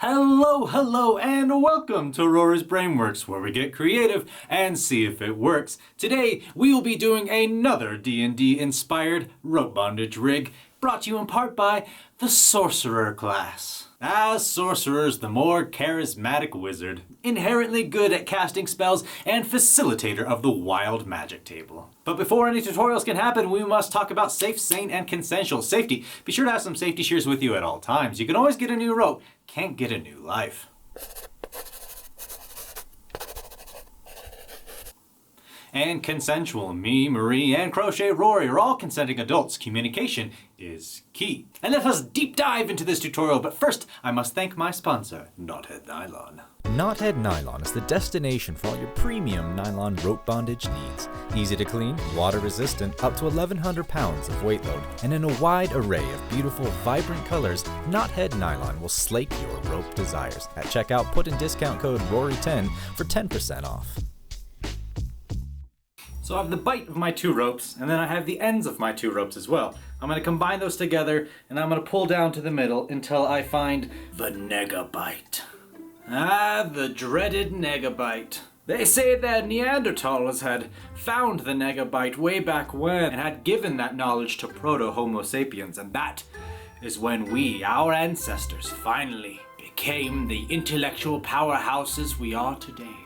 Hello, and welcome to Rory's Brainworks, where we get creative and see if it works. Today, we will be doing another D&D inspired rope bondage rig, brought to you in part by the Sorcerer class. As sorcerers, the more charismatic wizard, inherently good at casting spells, and facilitator of the wild magic table. But before any tutorials can happen, we must talk about safe, sane, and consensual safety. Be sure to have some safety shears with you at all times. You can always get a new rope, can't get a new life. And consensual. Me, Marie, and Crochet Rory are all consenting adults. Communication is key. And let us deep dive into this tutorial, but first I must thank my sponsor, Knothead Nylon. Knothead Nylon is the destination for all your premium nylon rope bondage needs. Easy to clean, water resistant, up to 1,100 pounds of weight load, and in a wide array of beautiful, vibrant colors, Knothead Nylon will slake your rope desires. At checkout, put in discount code RORY10 for 10% off. So I have the bite of my two ropes, and then I have the ends of my two ropes as well. I'm going to combine those together, and I'm going to pull down to the middle until I find the negabite. Ah, the dreaded negabite. They say that Neanderthals had found the negabite way back when and had given that knowledge to proto-Homo sapiens, and that is when we, our ancestors, finally became the intellectual powerhouses we are today.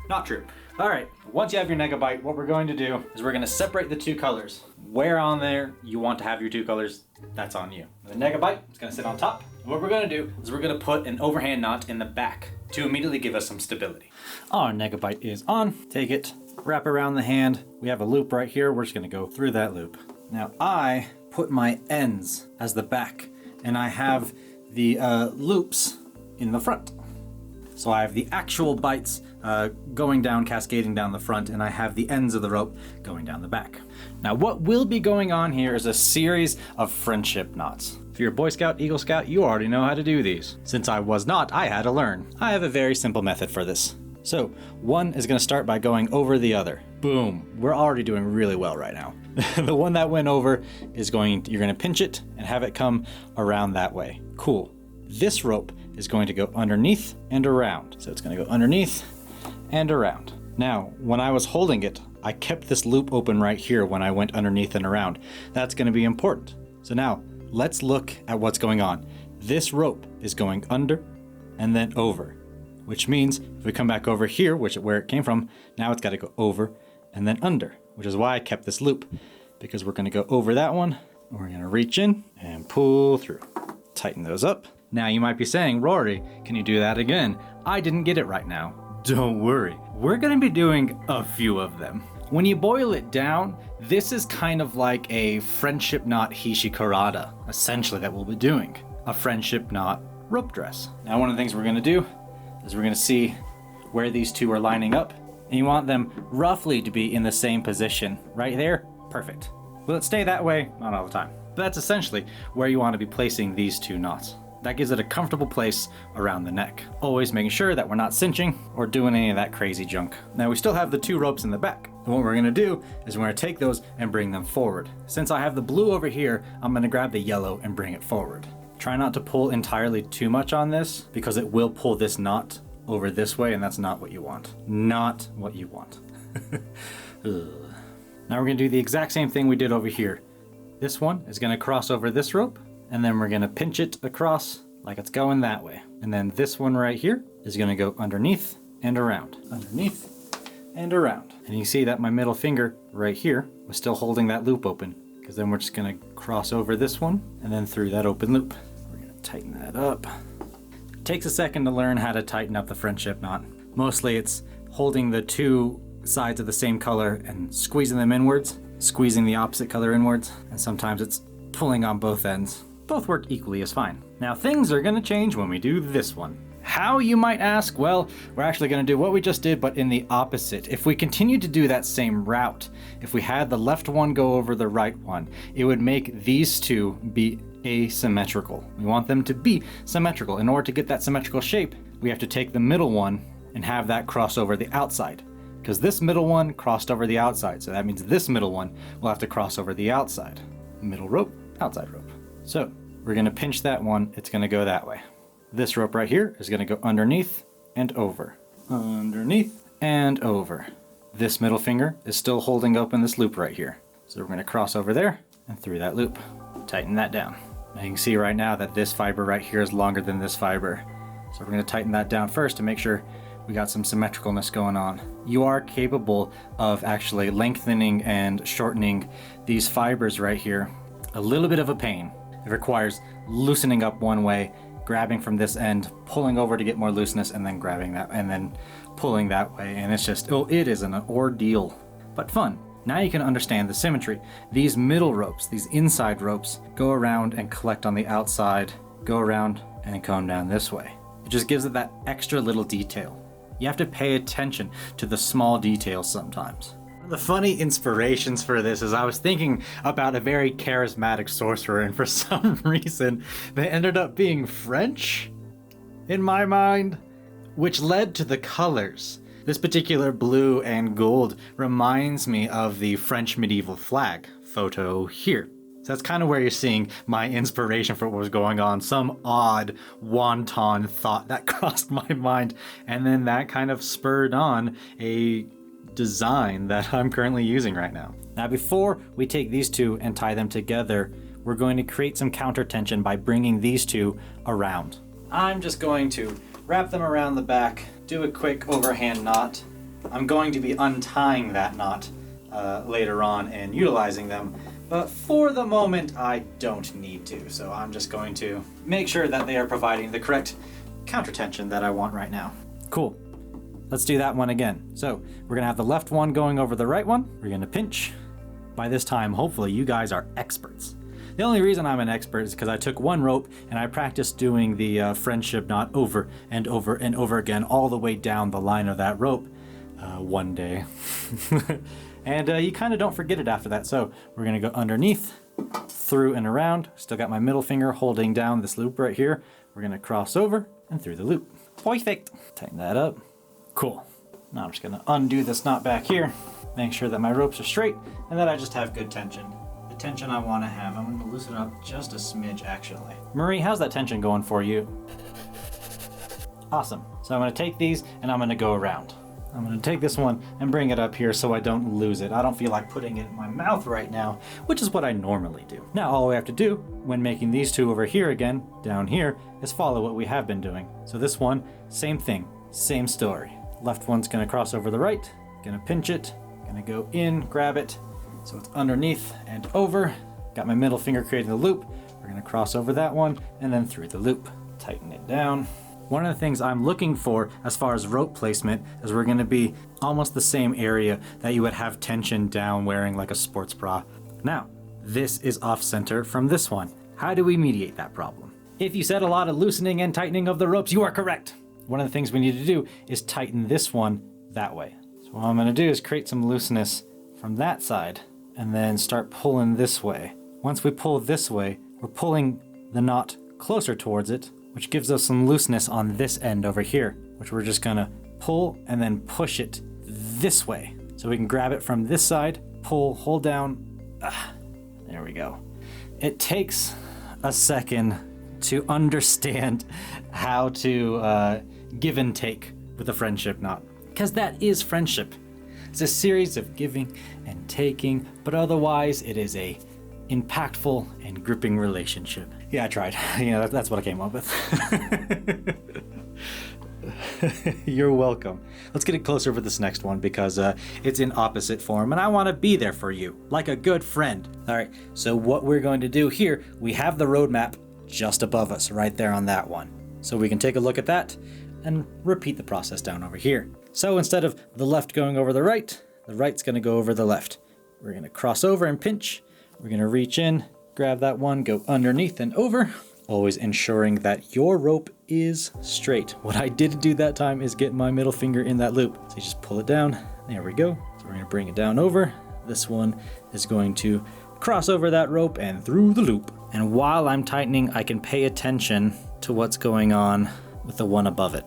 Not true. Alright, once you have your negabite, what we're going to do is we're going to separate the two colors. Where on there you want to have your two colors, that's on you. The negabite is going to sit on top. And what we're going to do is we're going to put an overhand knot in the back to immediately give us some stability. Our negabite is on. Take it, wrap around the hand. We have a loop right here. We're just going to go through that loop. Now I put my ends as the back, and I have the loops in the front. So I have the actual bites going down, cascading down the front, and I have the ends of the rope going down the back. Now what will be going on here is a series of friendship knots. If you're a Boy Scout, Eagle Scout, you already know how to do these. Since I was not, I had to learn. I have a very simple method for this. So one is going to start by going over the other. Boom. We're already doing really well right now. The one that went over is you're going to pinch it and have it come around that way. Cool. This rope is going to go underneath and around. So it's going to go underneath and around. Now, when I was holding it, I kept this loop open right here when I went underneath and around. That's going to be important. So now, let's look at what's going on. This rope is going under and then over, which means if we come back over here, where it came from, now it's got to go over and then under, which is why I kept this loop, because we're going to go over that one, and we're going to reach in and pull through. Tighten those up. Now you might be saying, Rory, can you do that again? I didn't get it right now. Don't worry, we're going to be doing a few of them. When you boil it down, this is kind of like a friendship knot hishikarada, essentially, that we'll be doing. A friendship knot rope dress. Now one of the things we're going to do is we're going to see where these two are lining up, and you want them roughly to be in the same position. Right there? Perfect. Will it stay that way? Not all the time. But that's essentially where you want to be placing these two knots. That gives it a comfortable place around the neck. Always making sure that we're not cinching or doing any of that crazy junk. Now we still have the two ropes in the back. And what we're gonna do is we're gonna take those and bring them forward. Since I have the blue over here, I'm gonna grab the yellow and bring it forward. Try not to pull entirely too much on this, because it will pull this knot over this way, and that's not what you want. Not what you want. Now we're gonna do the exact same thing we did over here. This one is gonna cross over this rope, and then we're gonna pinch it across like it's going that way. And then this one right here is gonna go underneath and around. Underneath and around. And you see that my middle finger right here was still holding that loop open, because then we're just gonna cross over this one and then through that open loop. We're gonna tighten that up. It takes a second to learn how to tighten up the friendship knot. Mostly it's holding the two sides of the same color and squeezing them inwards, squeezing the opposite color inwards, and sometimes it's pulling on both ends. Both work equally as fine. Now things are gonna change when we do this one. How, you might ask? Well, we're actually gonna do what we just did, but in the opposite. If we continue to do that same route, if we had the left one go over the right one, it would make these two be asymmetrical. We want them to be symmetrical. In order to get that symmetrical shape, we have to take the middle one and have that cross over the outside, because this middle one crossed over the outside. So that means this middle one will have to cross over the outside. Middle rope, outside rope. So we're gonna pinch that one, it's gonna go that way. This rope right here is gonna go underneath and over. Underneath and over. This middle finger is still holding open this loop right here. So we're gonna cross over there and through that loop. Tighten that down. Now you can see right now that this fiber right here is longer than this fiber. So we're gonna tighten that down first to make sure we got some symmetricalness going on. You are capable of actually lengthening and shortening these fibers right here. A little bit of a pain. It requires loosening up one way, grabbing from this end, pulling over to get more looseness, and then grabbing that, and then pulling that way. And it's just, oh, it is an ordeal, but fun. Now you can understand the symmetry. These middle ropes, these inside ropes, go around and collect on the outside, go around and come down this way. It just gives it that extra little detail. You have to pay attention to the small details sometimes. The funny inspirations for this is I was thinking about a very charismatic sorcerer, and for some reason they ended up being French in my mind, which led to the colors. This particular blue and gold reminds me of the French medieval flag photo here. So that's kind of where you're seeing my inspiration for what was going on. Some odd wanton thought that crossed my mind, and then that kind of spurred on a design that I'm currently using right now. Now before we take these two and tie them together, we're going to create some counter tension by bringing these two around. I'm just going to wrap them around the back, do a quick overhand knot. I'm going to be untying that knot later on and utilizing them, but for the moment I don't need to, so I'm just going to make sure that they are providing the correct counter tension that I want right now. Cool. Let's do that one again. So we're gonna have the left one going over the right one. We're gonna pinch. By this time, hopefully you guys are experts. The only reason I'm an expert is because I took one rope and I practiced doing the friendship knot over and over and over again all the way down the line of that rope one day. And you kind of don't forget it after that. So we're gonna go underneath, through and around. Still got my middle finger holding down this loop right here. We're gonna cross over and through the loop. Perfect. Tighten that up. Cool. Now I'm just gonna undo this knot back here, make sure that my ropes are straight and that I just have good tension. The tension I wanna have. I'm gonna loosen up just a smidge actually. Marie, how's that tension going for you? Awesome. So I'm gonna take these and I'm gonna go around. I'm gonna take this one and bring it up here so I don't lose it. I don't feel like putting it in my mouth right now, which is what I normally do. Now all we have to do when making these two over here again, down here, is follow what we have been doing. So this one, same thing, same story. Left one's gonna cross over the right, gonna pinch it, gonna go in, grab it, so it's underneath and over. Got my middle finger creating the loop. We're gonna cross over that one and then through the loop. Tighten it down. One of the things I'm looking for as far as rope placement is we're gonna be almost the same area that you would have tension down wearing like a sports bra. Now, this is off center from this one. How do we mediate that problem? If you said a lot of loosening and tightening of the ropes, you are correct. One of the things we need to do is tighten this one that way. So what I'm gonna do is create some looseness from that side and then start pulling this way. Once we pull this way, we're pulling the knot closer towards it, which gives us some looseness on this end over here, which we're just gonna pull and then push it this way. So we can grab it from this side, pull, hold down. There we go. It takes a second to understand how to give and take with a friendship knot, because that is friendship. It's a series of giving and taking, but otherwise it is a impactful and gripping relationship. Yeah, I tried. That's what I came up with. You're welcome. Let's get it closer for this next one because it's in opposite form and I want to be there for you like a good friend. All right, so what we're going to do here, we have the roadmap just above us right there on that one. So we can take a look at that and repeat the process down over here. So instead of the left going over the right's going to go over the left. We're going to cross over and pinch. We're going to reach in, grab that one, go underneath and over, always ensuring that your rope is straight. What I didn't do that time is get my middle finger in that loop. So you just pull it down. There we go. So we're going to bring it down over. This one is going to cross over that rope and through the loop. And while I'm tightening, I can pay attention to what's going on with the one above it.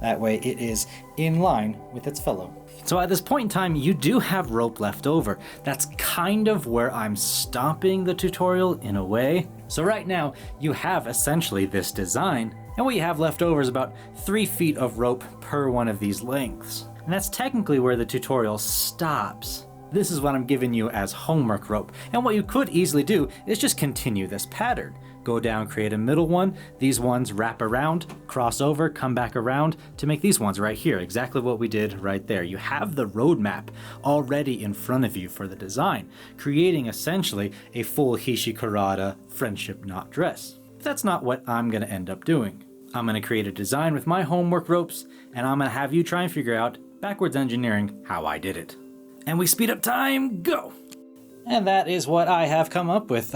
That way it is in line with its fellow. So at this point in time, you do have rope left over. That's kind of where I'm stopping the tutorial in a way. So right now, you have essentially this design, And what you have left over is about 3 feet of rope per one of these lengths. And that's technically where the tutorial stops. This is what I'm giving you as homework rope. And what you could easily do is just continue this pattern. Go down, create a middle one, these ones wrap around, cross over, come back around to make these ones right here. Exactly what we did right there. You have the roadmap already in front of you for the design, creating essentially a full Hishikarada friendship knot dress. But that's not what I'm gonna end up doing. I'm gonna create a design with my homework ropes, and I'm gonna have you try and figure out, backwards engineering, how I did it. And we speed up time, go! And that is what I have come up with.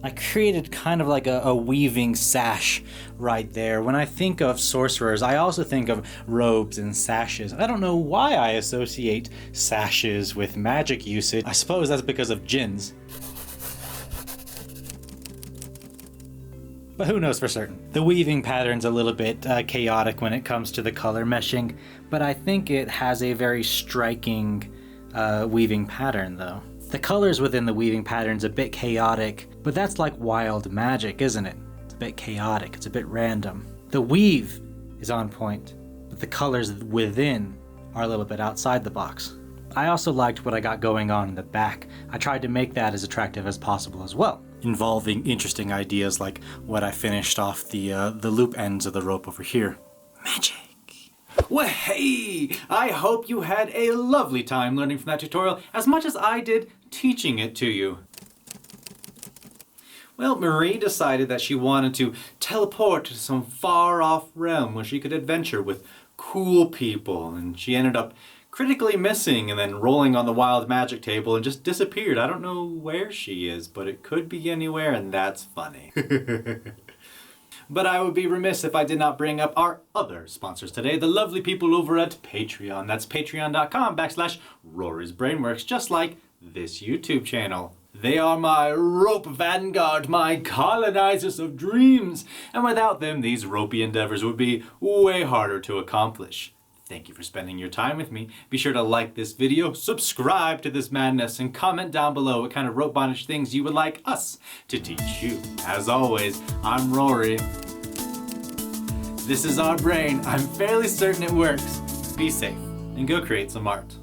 I created kind of like a weaving sash right there. When I think of sorcerers, I also think of robes and sashes. I don't know why I associate sashes with magic usage. I suppose that's because of djinns. But who knows for certain. The weaving pattern's a little bit chaotic when it comes to the color meshing, but I think it has a very striking weaving pattern though. The colors within the weaving pattern's a bit chaotic, but that's like wild magic, isn't it? It's a bit chaotic, it's a bit random. The weave is on point, but the colors within are a little bit outside the box. I also liked what I got going on in the back. I tried to make that as attractive as possible as well, involving interesting ideas like what I finished off the loop ends of the rope over here. Magic! Well, hey! I hope you had a lovely time learning from that tutorial as much as I did teaching it to you. Well, Marie decided that she wanted to teleport to some far-off realm where she could adventure with cool people, and she ended up critically missing and then rolling on the wild magic table and just disappeared. I don't know where she is, but it could be anywhere, and that's funny. But I would be remiss if I did not bring up our other sponsors today, the lovely people over at Patreon. That's patreon.com/Rory's Brainworks, just like this YouTube channel. They are my rope vanguard, my colonizers of dreams, and without them, these ropey endeavors would be way harder to accomplish. Thank you for spending your time with me. Be sure to like this video, subscribe to this madness, and comment down below what kind of rope bondage things you would like us to teach you. As always, I'm Rory. This is our brain. I'm fairly certain it works. Be safe and go create some art.